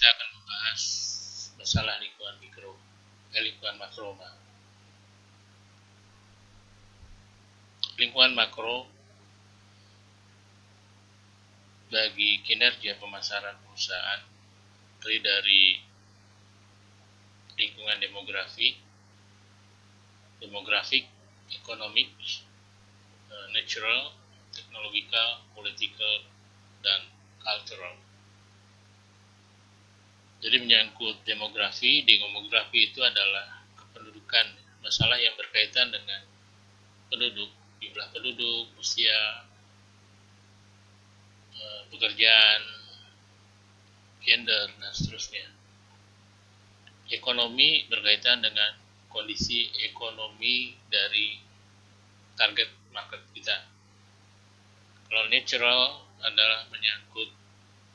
kita akan membahas masalah lingkungan mikro, lingkungan makro. Lingkungan makro bagi kinerja pemasaran perusahaan terdiri dari lingkungan demografik, ekonomik, natural, teknologikal, political, dan cultural. Jadi menyangkut demografi itu adalah kependudukan, masalah yang berkaitan dengan penduduk, jumlah penduduk, usia, pekerjaan, gender, dan seterusnya. Ekonomi berkaitan dengan kondisi ekonomi dari target market kita. Kalau natural adalah menyangkut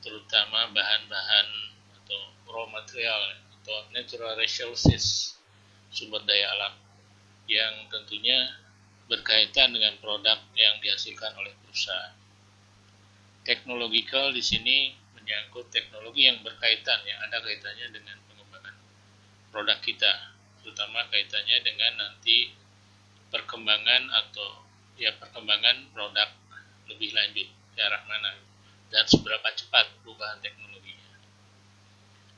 terutama bahan-bahan atau raw material atau natural resources, sumber daya alam yang tentunya berkaitan dengan produk yang dihasilkan oleh perusahaan. Teknologikal di sini menyangkut teknologi yang berkaitan, yang ada kaitannya dengan pengembangan produk kita, terutama kaitannya dengan nanti perkembangan produk lebih lanjut ke arah mana dan seberapa cepat perubahan teknologinya.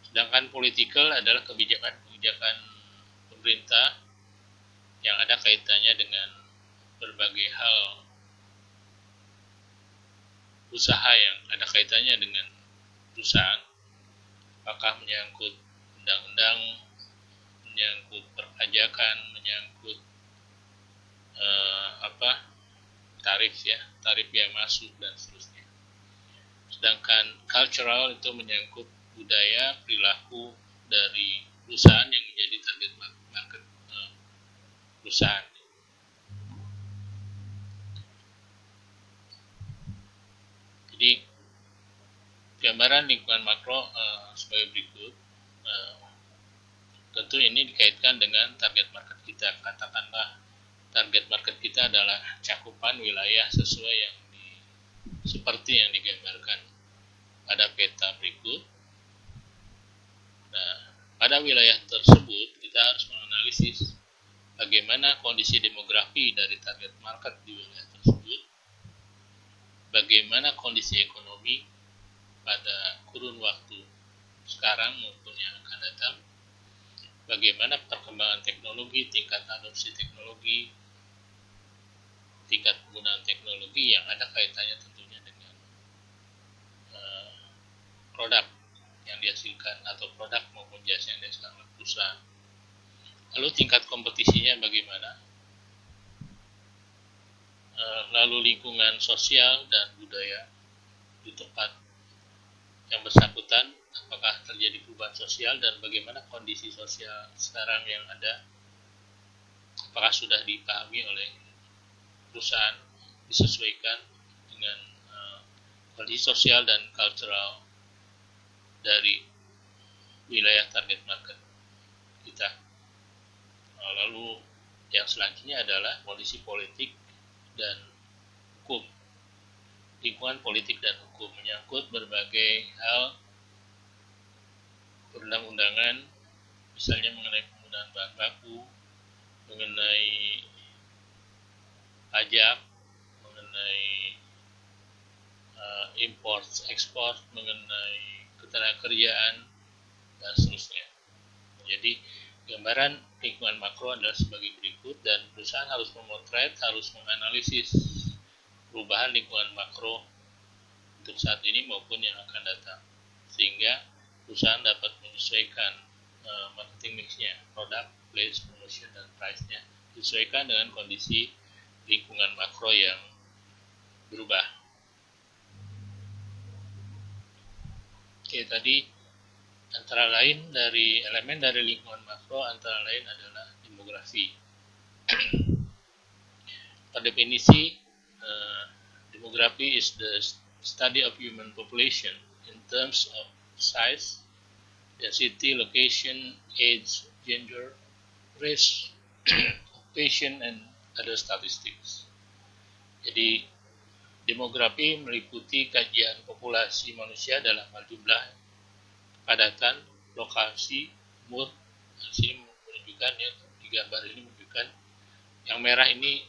Sedangkan political adalah kebijakan pemerintah yang ada kaitannya dengan berbagai hal usaha yang ada kaitannya dengan perusahaan, apakah menyangkut undang-undang, menyangkut perpajakan, menyangkut tarif yang masuk dan seterusnya. Sedangkan cultural itu menyangkut budaya, perilaku dari perusahaan yang menjadi target market perusahaan. Jadi gambaran lingkungan makro sebagai berikut. Tentu ini dikaitkan dengan target market kita. Katakanlah target market kita adalah cakupan wilayah seperti yang digambarkan pada peta berikut. Nah, pada wilayah tersebut kita harus menganalisis bagaimana kondisi demografi dari target market di wilayah tersebut, bagaimana kondisi ekonomi pada kurun waktu sekarang maupun yang akan datang, bagaimana perkembangan teknologi, tingkat adopsi teknologi, tingkat penggunaan teknologi yang ada kaitannya tentunya dengan produk yang dihasilkan atau produk maupun jasa yang dihasilkan oleh perusahaan. Lalu tingkat kompetisinya bagaimana? Lalu lingkungan sosial dan budaya di tempat yang bersangkutan, apakah terjadi perubahan sosial dan bagaimana kondisi sosial sekarang yang ada, apakah sudah dipahami oleh perusahaan, disesuaikan dengan kondisi sosial dan cultural dari wilayah target market kita. Lalu yang selanjutnya adalah kondisi politik dan hukum. Lingkungan politik dan hukum menyangkut berbagai hal perundang-undangan, misalnya mengenai penggunaan bahan baku, mengenai pajak, mengenai import, ekspor, mengenai ketenagakerjaan, dan seterusnya. Jadi, gambaran lingkungan makro adalah sebagai berikut, dan perusahaan harus memotret, harus menganalisis perubahan lingkungan makro untuk saat ini maupun yang akan datang, sehingga perusahaan dapat menyesuaikan marketing mix-nya, produk, place, promotion, dan price-nya disesuaikan dengan kondisi lingkungan makro yang berubah. Oke, tadi antara lain dari elemen dari lingkungan makro antara lain adalah demografi. Pada definisi, demografi is the study of human population in terms of size, density, location, age, gender, race, occupation, and other statistics. Jadi, demografi meliputi kajian populasi manusia dalam hal jumlah, padatan, lokasi, umur. Di sini menunjukkan ya, di gambar ini menunjukkan yang merah ini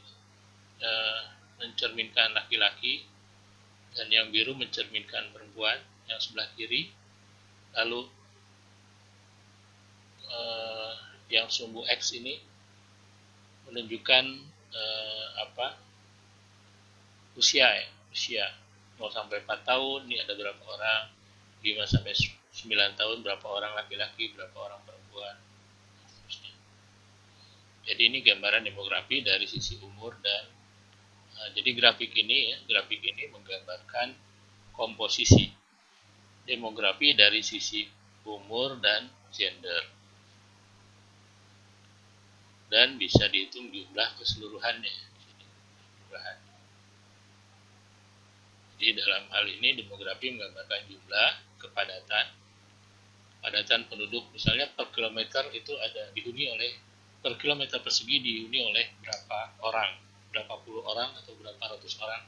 mencerminkan laki-laki dan yang biru mencerminkan perempuan yang sebelah kiri. Lalu yang sumbu X ini menunjukkan usia 0 sampai 4 tahun ini ada berapa orang, 5 sampai 9 tahun berapa orang laki-laki, berapa orang perempuan, seterusnya. Jadi ini gambaran demografi dari sisi umur dan jadi grafik ini menggambarkan komposisi demografi dari sisi umur dan gender. Dan bisa dihitung jumlah keseluruhannya. Jadi dalam hal ini demografi menggambarkan jumlah, padatan penduduk, misalnya per kilometer itu per kilometer persegi dihuni oleh berapa orang, berapa puluh orang atau berapa ratus orang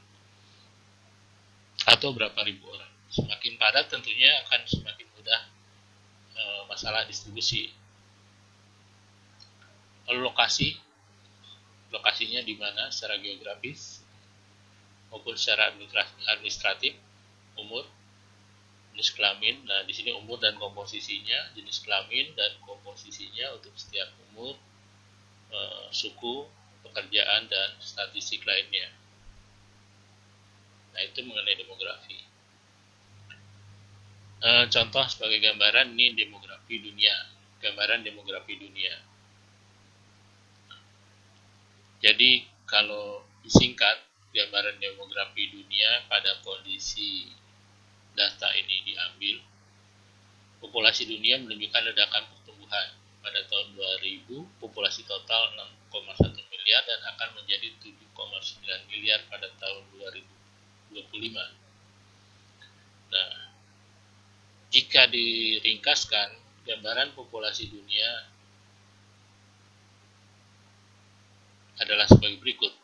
atau berapa ribu orang. Semakin padat tentunya akan semakin mudah masalah distribusi. Lalu lokasinya di mana secara geografis maupun secara administratif, umur, jenis kelamin. Nah, di sini umur dan komposisinya, jenis kelamin dan komposisinya untuk setiap umur, suku, pekerjaan dan statistik lainnya. Nah, itu mengenai demografi. Contoh sebagai gambaran ini demografi dunia, gambaran demografi dunia. Jadi kalau disingkat, gambaran demografi dunia pada kondisi data ini diambil, populasi dunia menunjukkan ledakan pertumbuhan. Pada tahun 2000, populasi total 6,1 miliar dan akan menjadi 7,9 miliar pada tahun 2025. Nah, jika diringkaskan, gambaran populasi dunia adalah sebagai berikut.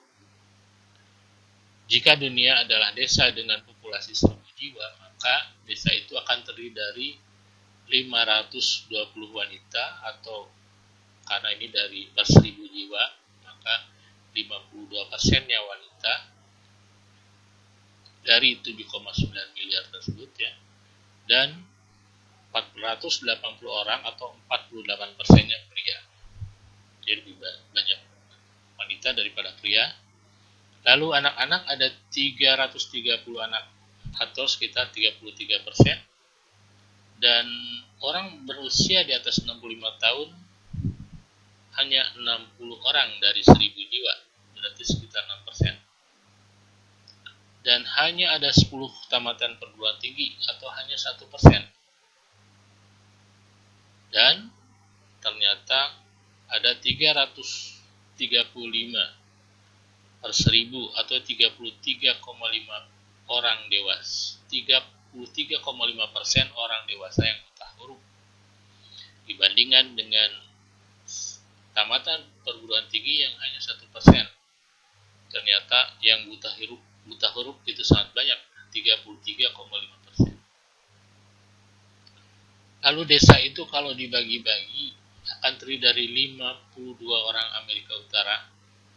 Jika dunia adalah desa dengan populasi 1000 jiwa, maka desa itu akan terdiri dari 520 wanita, atau karena ini dari per 1000 jiwa, maka 52%-nya wanita dari 7,9 miliar tersebut ya. Dan 480 orang atau 48%-nya pria. Jadi lebih banyak wanita daripada pria. Lalu anak-anak ada 330 anak atau sekitar 33%. Dan orang berusia di atas 65 tahun hanya 60 orang dari 1000 jiwa, berarti sekitar 6%. Dan hanya ada 10 tamatan perguruan tinggi atau hanya 1%. Dan ternyata ada 335 per 1000 atau 33,5 orang dewasa, 33,5% orang dewasa yang buta huruf, dibandingkan dengan tamatan perguruan tinggi yang hanya 1%. Ternyata yang buta huruf itu sangat banyak, 33,5%. Lalu desa itu kalau dibagi-bagi akan terdiri dari 52 orang Amerika Utara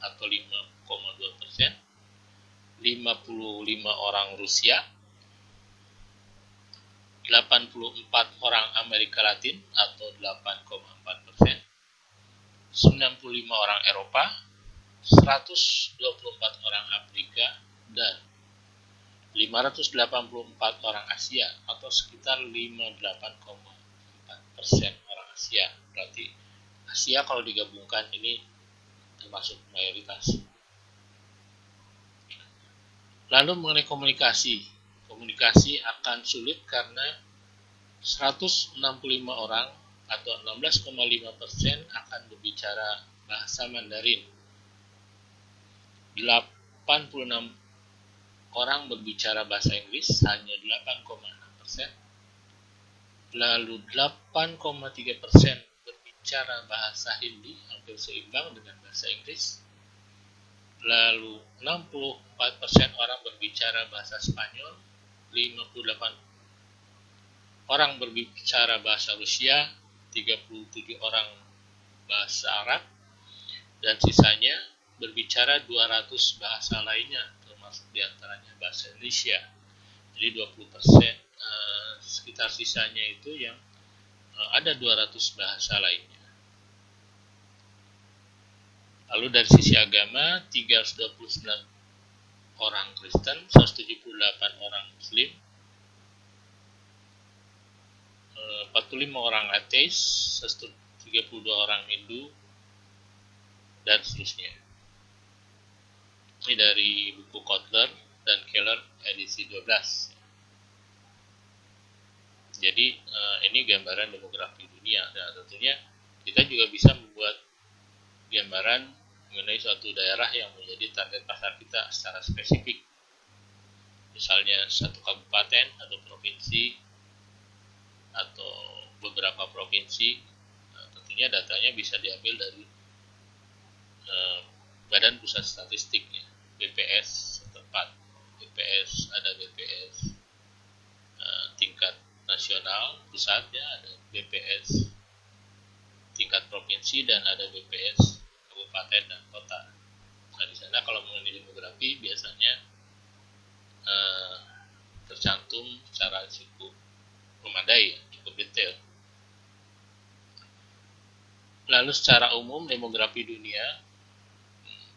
atau 5,2%, 55 orang Rusia, 84 orang Amerika Latin atau 8,4%, 95 orang Eropa, 124 orang Afrika, dan 584 orang Asia atau sekitar 58,4% orang Asia. Berarti Asia kalau digabungkan ini termasuk mayoritas. Lalu mengenai komunikasi akan sulit karena 165 orang atau 16,5% akan berbicara bahasa Mandarin. 86 orang berbicara bahasa Inggris, hanya 8,6%. Lalu 8,3% berbicara bahasa Hindi, hampir seimbang dengan bahasa Inggris. Lalu 64% orang berbicara bahasa Spanyol, 58 orang berbicara bahasa Rusia, 37 orang bahasa Arab, dan sisanya berbicara 200 bahasa lainnya, termasuk diantaranya bahasa Indonesia. Jadi 20%, sekitar sisanya itu yang ada 200 bahasa lainnya. Lalu dari sisi agama, 329 orang Kristen, 178 orang Muslim, 45 orang ateis, 132 orang Hindu, dan seterusnya. Ini dari buku Kotler dan Keller edisi 12. Jadi ini gambaran demografi dunia. Dan tentunya kita juga bisa membuat gambaran mengenai suatu daerah yang menjadi target pasar kita secara spesifik. Misalnya satu kabupaten atau provinsi atau beberapa provinsi, tentunya datanya bisa diambil dari Badan Pusat Statistik, ya, BPS setempat. BPS ada BPS tingkat nasional pusatnya, ada BPS tingkat provinsi, dan ada BPS kabupaten dan kota. Nah, di sana kalau mengenai demografi biasanya tercantum secara cukup memadai, cukup detail. Lalu secara umum demografi dunia,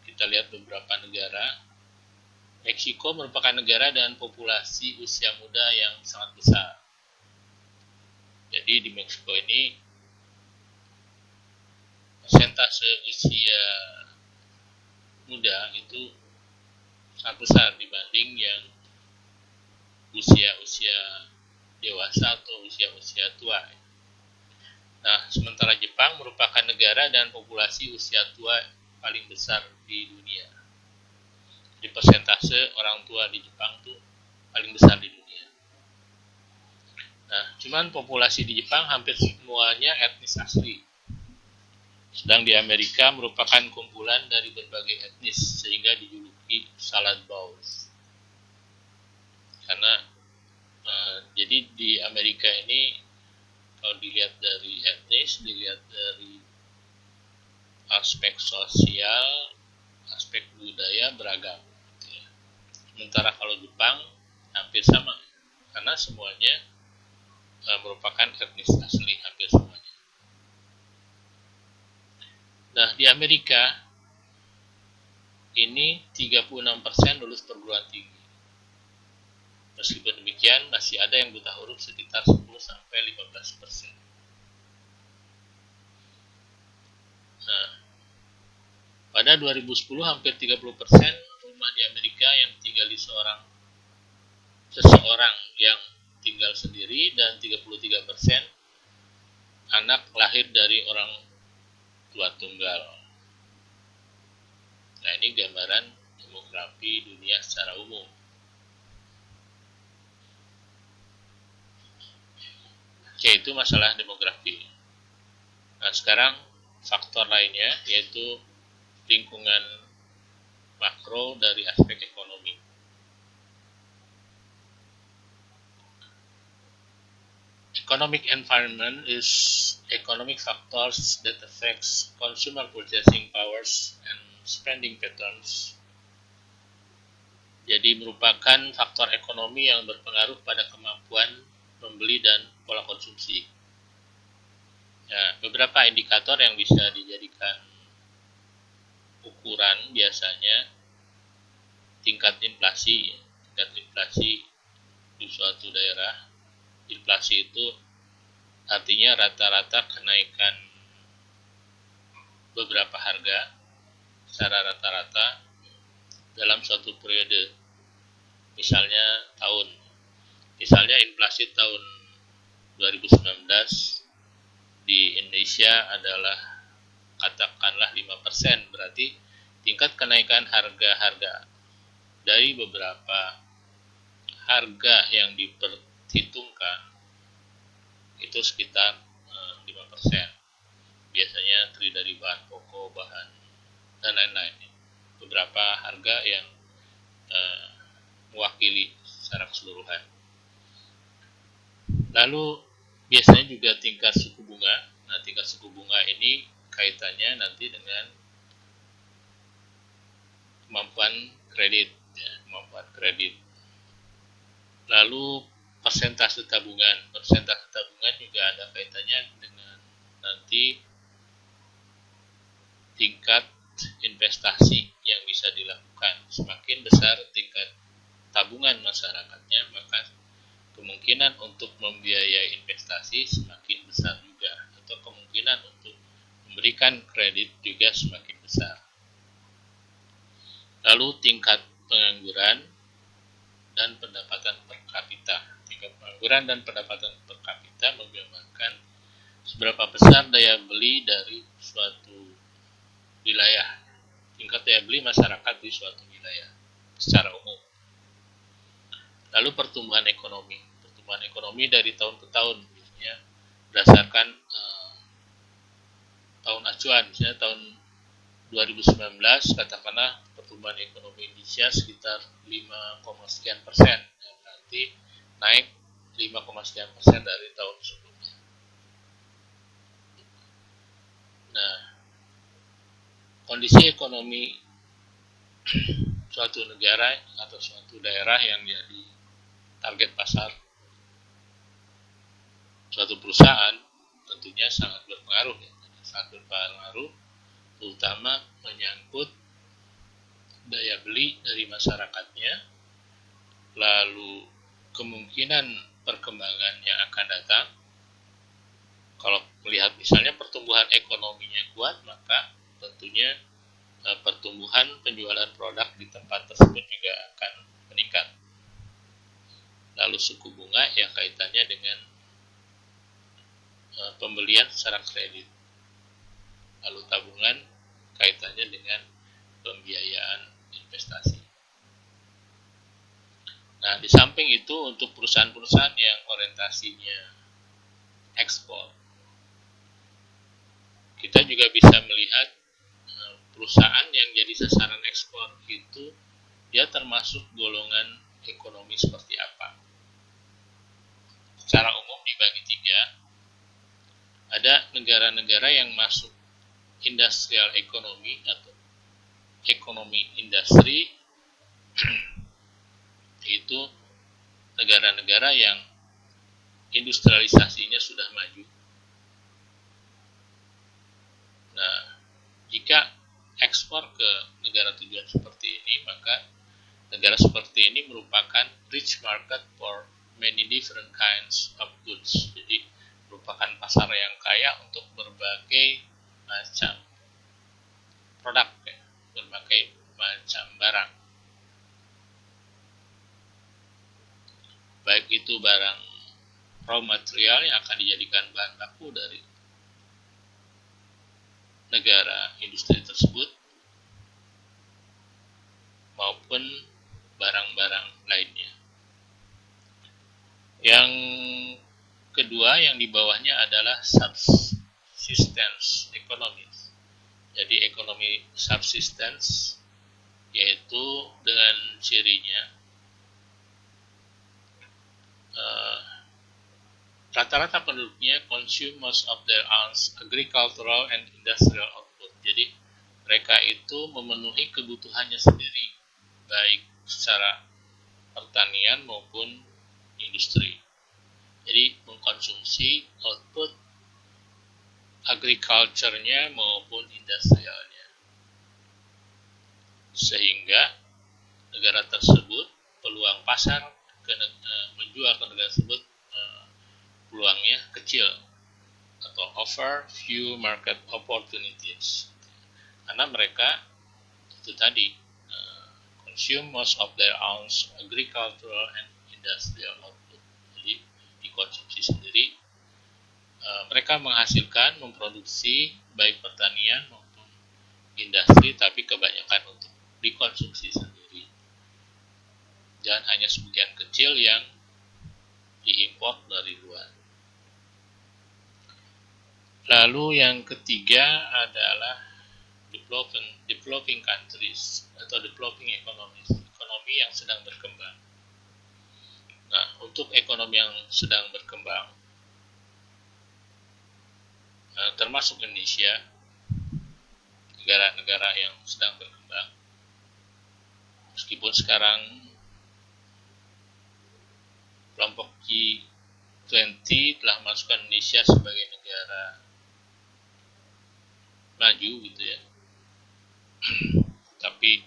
kita lihat beberapa negara. Meksiko merupakan negara dengan populasi usia muda yang sangat besar. Jadi di Meksiko ini persentase usia muda itu sangat besar dibanding yang usia-usia dewasa atau usia-usia tua. Nah, sementara Jepang merupakan negara dan populasi usia tua paling besar di dunia. Jadi persentase orang tua di Jepang tuh paling besar di dunia. Nah, cuman populasi di Jepang hampir semuanya etnis asli. Sedang di Amerika merupakan kumpulan dari berbagai etnis sehingga dijuluki salad bowls. Karena jadi di Amerika ini kalau dilihat dari etnis, dilihat dari aspek sosial, aspek budaya beragam. Sementara kalau Jepang hampir sama, karena semuanya merupakan etnis asli, hampir semuanya. Nah, di Amerika ini 36% lulus perguruan tinggi. Meskipun demikian, masih ada yang buta huruf sekitar 10-15%. Nah, pada 2010 hampir 30% rumah di Amerika yang tinggali seseorang yang tinggal sendiri, dan 33% anak lahir dari orang tua tunggal. Nah, ini gambaran demografi dunia secara umum. Yaitu masalah demografi. Nah, sekarang faktor lainnya yaitu lingkungan makro dari aspek ekonomi. Economic environment is economic factors that affects consumer purchasing powers and spending patterns. Jadi merupakan faktor ekonomi yang berpengaruh pada kemampuan membeli dan pola konsumsi. Ya, beberapa indikator yang bisa dijadikan ukuran biasanya tingkat inflasi. Tingkat inflasi di suatu daerah, inflasi itu artinya rata-rata kenaikan beberapa harga secara rata-rata dalam suatu periode. Misalnya inflasi tahun 2019 di Indonesia adalah katakanlah 5%, berarti tingkat kenaikan harga-harga dari beberapa harga yang diperhitungkan itu sekitar 5%. Biasanya terdiri dari bahan pokok, bahan dan lain-lain. Beberapa harga yang mewakili secara keseluruhan. Lalu biasanya juga tingkat suku bunga. Nah, tingkat suku bunga ini kaitannya nanti dengan kemampuan kredit, ya, kemampuan kredit. Lalu persentase tabungan. Persentase tabungan juga ada kaitannya dengan nanti tingkat investasi yang bisa dilakukan. Semakin besar tingkat tabungan masyarakatnya, maka kemungkinan untuk membiayai investasi semakin besar juga, atau kemungkinan untuk memberikan kredit juga semakin besar. Lalu tingkat pengangguran dan pendapatan per kapita. Tingkat pengangguran dan pendapatan per kapita menggambarkan seberapa besar daya beli dari suatu wilayah, tingkat daya beli masyarakat di suatu wilayah secara umum. Lalu pertumbuhan ekonomi. Pertumbuhan ekonomi dari tahun ke tahun, misalnya berdasarkan tahun acuan, misalnya tahun 2019 katakanlah pertumbuhan ekonomi Indonesia sekitar 5, sekian persen, nanti naik 5, sekian persen dari tahun sebelumnya. Nah, kondisi ekonomi suatu negara atau suatu daerah yang jadi target pasar suatu perusahaan tentunya sangat berpengaruh, ya. Sangat berpengaruh, terutama menyangkut daya beli dari masyarakatnya, lalu kemungkinan perkembangan yang akan datang. Kalau melihat misalnya pertumbuhan ekonominya kuat, maka tentunya pertumbuhan penjualan produk di tempat tersebut juga akan meningkat. Lalu suku bunga yang kaitannya dengan pembelian secara kredit. Lalu tabungan kaitannya dengan pembiayaan investasi. Nah, di samping itu untuk perusahaan-perusahaan yang orientasinya ekspor, kita juga bisa melihat perusahaan yang jadi sasaran ekspor itu dia termasuk golongan ekonomi seperti apa. Secara umum dibagi 3. Ada negara-negara yang masuk industrial ekonomi atau ekonomi industri, itu negara-negara yang industrialisasinya sudah maju. Nah, jika ekspor ke negara tujuan seperti ini, maka negara seperti ini merupakan rich market for many different kinds of goods. Jadi merupakan pasar yang kaya untuk berbagai macam produk, ya, berbagai macam barang. Baik itu barang raw material yang akan dijadikan bahan baku dari negara industri tersebut, maupun barang-barang lainnya. Yang kedua, yang di bawahnya adalah subsistence economies. Jadi ekonomi subsistence, yaitu dengan cirinya rata-rata penduduknya consume most of their own agricultural and industrial output. Jadi mereka itu memenuhi kebutuhannya sendiri, baik secara pertanian maupun industri. Jadi mengkonsumsi output agriculture-nya maupun industrialnya. Sehingga negara tersebut peluang pasar menjual ke negara tersebut peluangnya kecil, atau offer few market opportunities, karena mereka itu tadi consume most of their own agricultural and industrial output. Jadi dikonsumsi sendiri, mereka menghasilkan, memproduksi baik pertanian maupun industri, tapi kebanyakan untuk dikonsumsi sendiri, dan hanya sebagian kecil yang diimpor dari luar. Lalu yang ketiga adalah developing countries atau developing economies, ekonomi yang sedang berkembang. Nah, untuk ekonomi yang sedang berkembang, termasuk Indonesia, negara-negara yang sedang berkembang, meskipun sekarang kelompok G20 telah masukkan Indonesia sebagai negara maju gitu ya, tapi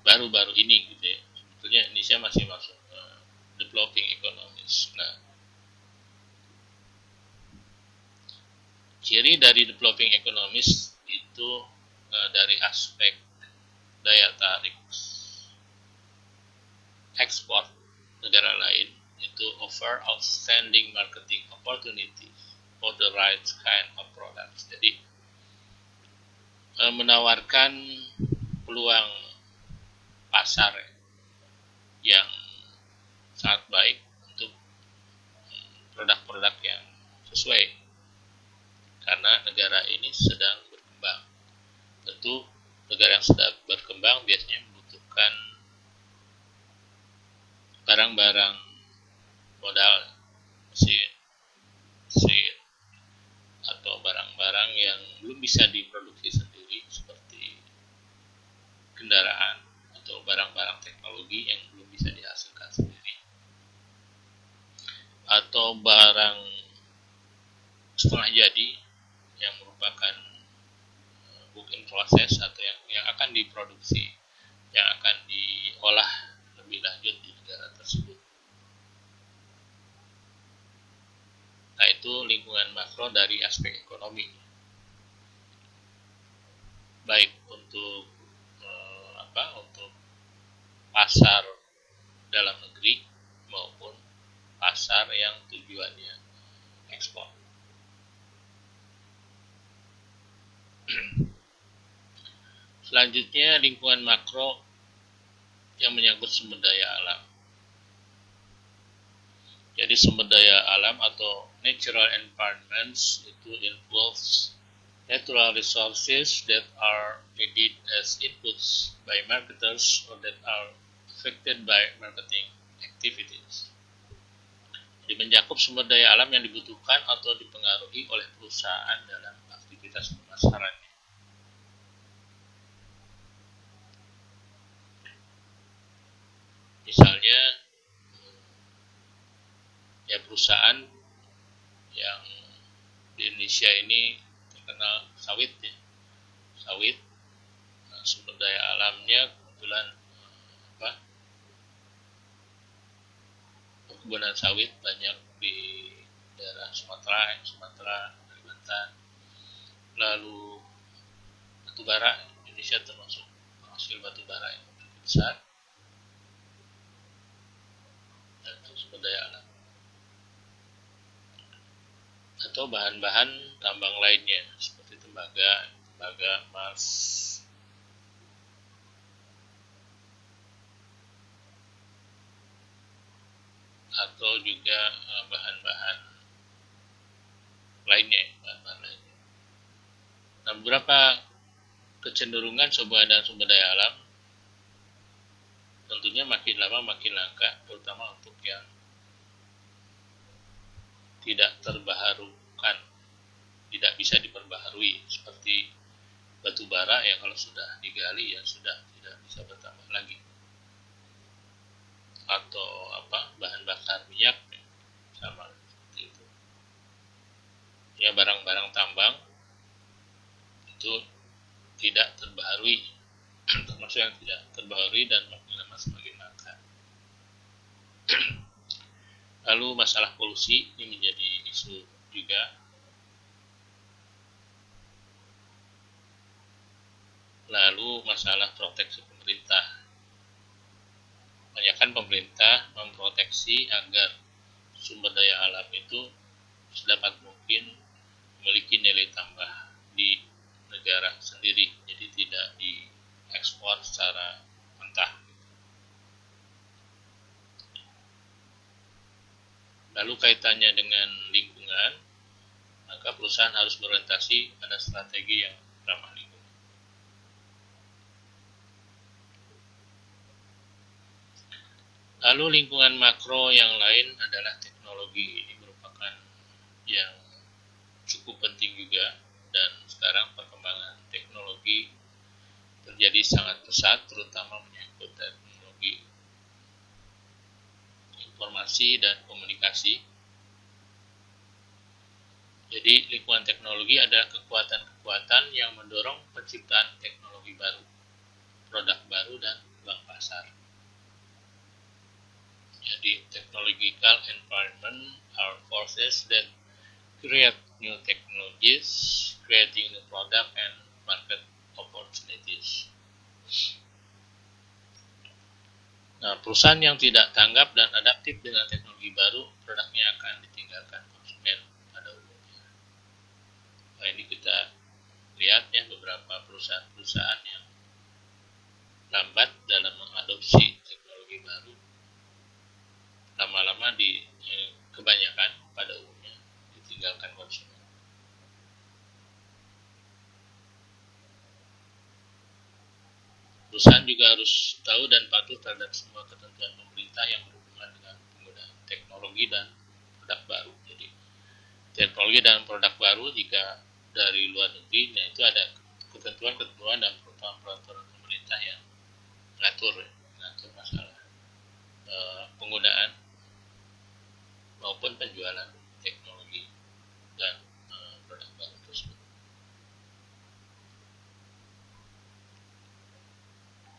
baru-baru ini gitu ya, sebetulnya Indonesia masih masuk developing economies. Nah, ciri dari developing economies itu dari aspek daya tarik ekspor negara lain itu offer outstanding marketing opportunity for the right kind of products. Jadi menawarkan peluang pasar yang sangat baik untuk produk-produk yang sesuai, karena negara ini sedang berkembang. Tentu negara yang sedang berkembang biasanya membutuhkan barang-barang modal, mesin atau barang-barang yang belum bisa diproduksi sendiri, seperti kendaraan atau barang-barang teknologi yang belum bisa dihasilkan sendiri, atau barang setengah jadi yang merupakan work in process atau yang akan diproduksi, yang akan diolah lebih lanjut di negara tersebut. Nah, itu lingkungan makro dari aspek ekonomi, baik untuk untuk pasar dalam negeri maupun pasar yang tujuannya ekspor. Selanjutnya, lingkungan makro yang menyangkut sumber daya alam. Jadi sumber daya alam atau natural environments itu involves natural resources that are needed as inputs by marketers or that are affected by marketing activities. Jadi mencakup sumber daya alam yang dibutuhkan atau dipengaruhi oleh perusahaan dalam aktivitas pemasarannya. Misalnya, ya perusahaan yang di Indonesia ini terkenal sawit ya. Sawit, sumber daya alamnya kebetulan perkebunan sawit banyak di daerah Sumatera, Kalimantan. Lalu batubara, Indonesia termasuk hasil batubara yang cukup besar, dan sumber daya alam. Atau bahan-bahan tambang lainnya seperti tembaga, emas, atau juga bahan-bahan lainnya. Nah, beberapa kecenderungan dan sumber daya alam tentunya makin lama makin langka, terutama untuk yang tidak terbaharukan, tidak bisa diperbaharui, seperti batu bara yang kalau sudah digali ya sudah tidak bisa bertambah lagi, atau bahan bakar minyak sama seperti itu. Ya, barang-barang tambang itu tidak terbaharui, termasuk yang tidak terbaharui dan makin lama semakin langka. Lalu masalah polusi ini menjadi isu juga. Lalu masalah proteksi pemerintah. Kebanyakan pemerintah memproteksi agar sumber daya alam itu sedapat mungkin memiliki nilai tambah di negara sendiri, jadi tidak diekspor secara mentah. Lalu kaitannya dengan lingkungan, maka perusahaan harus berorientasi pada strategi yang ramah lingkungan. Lalu lingkungan makro yang lain adalah teknologi. Ini merupakan yang cukup penting juga, dan sekarang perkembangan teknologi terjadi sangat pesat, terutama menyangkut teknologi informasi dan komunikasi. Jadi lingkungan teknologi adalah kekuatan-kekuatan yang mendorong penciptaan teknologi baru, produk baru, dan peluang pasar. Jadi technological environment are forces that create new technologies, creating new product and market opportunities. Nah, perusahaan yang tidak tanggap dan adaptif dengan teknologi baru, produknya akan ditinggalkan konsumen pada umumnya. Nah, ini kita lihat ya beberapa perusahaan-perusahaan yang lambat dalam mengadopsi teknologi baru, lama-lama kebanyakan pada umumnya ditinggalkan konsumen. Perusahaan juga harus tahu dan patuh terhadap semua ketentuan pemerintah yang berhubungan dengan penggunaan teknologi dan produk baru. Jadi teknologi dan produk baru jika dari luar negeri, nah itu ada ketentuan-ketentuan dan peraturan pemerintah yang mengatur masalah penggunaan maupun penjualan teknologi dan produk baru tersebut.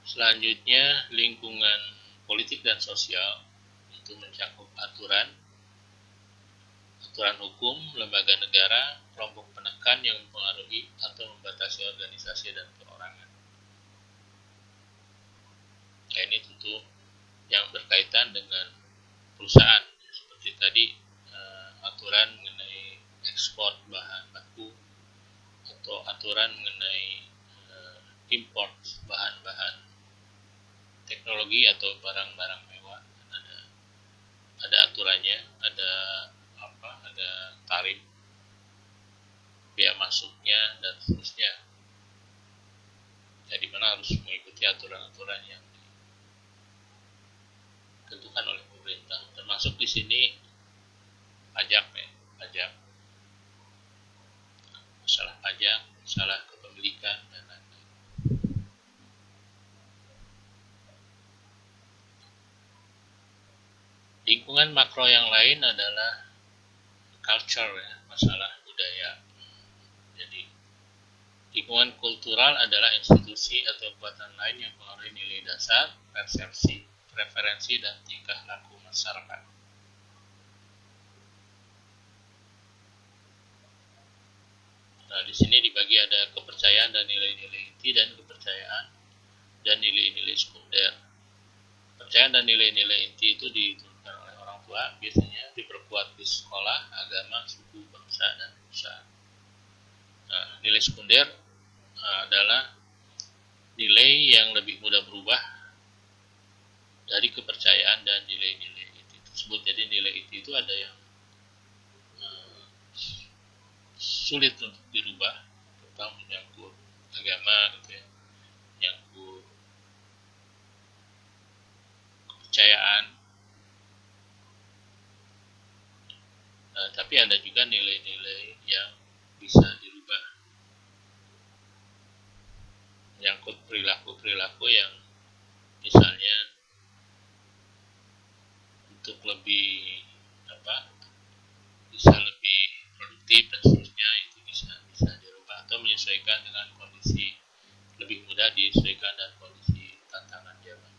Selanjutnya, lingkungan politik dan sosial itu mencakup aturan hukum, lembaga negara, kelompok penekan yang mempengaruhi atau membatasi organisasi dan perorangan. Nah, ini tentu yang berkaitan dengan perusahaan, seperti tadi aturan mengenai ekspor bahan baku atau aturan mengenai import bahan-bahan teknologi atau barang-barang mewah. Ada aturannya, ada tarif, biaya masuknya dan seterusnya. Jadi mana harus mengikuti aturan-aturan yang ditentukan oleh pemerintah. Termasuk di sini pajak, masalah pajak, masalah kepemilikan dan lain-lain. Lingkungan makro yang lain adalah culture, masalah budaya. Jadi lingkungan kultural adalah institusi atau kekuatan lain yang mempengaruhi nilai dasar, persepsi, preferensi, dan tingkah laku masyarakat. Nah, di sini dibagi ada kepercayaan dan nilai-nilai inti dan kepercayaan dan nilai-nilai sekunder. Kepercayaan dan nilai-nilai inti itu diturunkan oleh orang tua, biasanya diperkuat di sekolah, agama, suku, bangsa, dan perusahaan. Nah, nilai sekunder adalah nilai yang lebih mudah berubah dari kepercayaan dan nilai-nilai inti tersebut. Jadi nilai inti itu ada yang sulit untuk dirubah, terutama menyangkut agama, gitu ya, menyangkut kepercayaan. Tapi ada juga nilai-nilai yang bisa dirubah, menyangkut perilaku-perilaku yang misalnya untuk lebih bisa lebih produktif dan seterusnya, itu bisa dirubah atau menyesuaikan dengan kondisi, lebih mudah disesuaikan dengan kondisi tantangan zaman.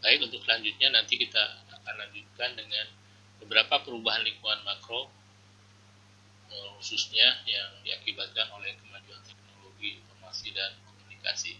Baik, untuk selanjutnya nanti kita akan lanjutkan dengan beberapa perubahan lingkungan makro, khususnya yang diakibatkan oleh kemajuan teknologi, informasi, dan komunikasi.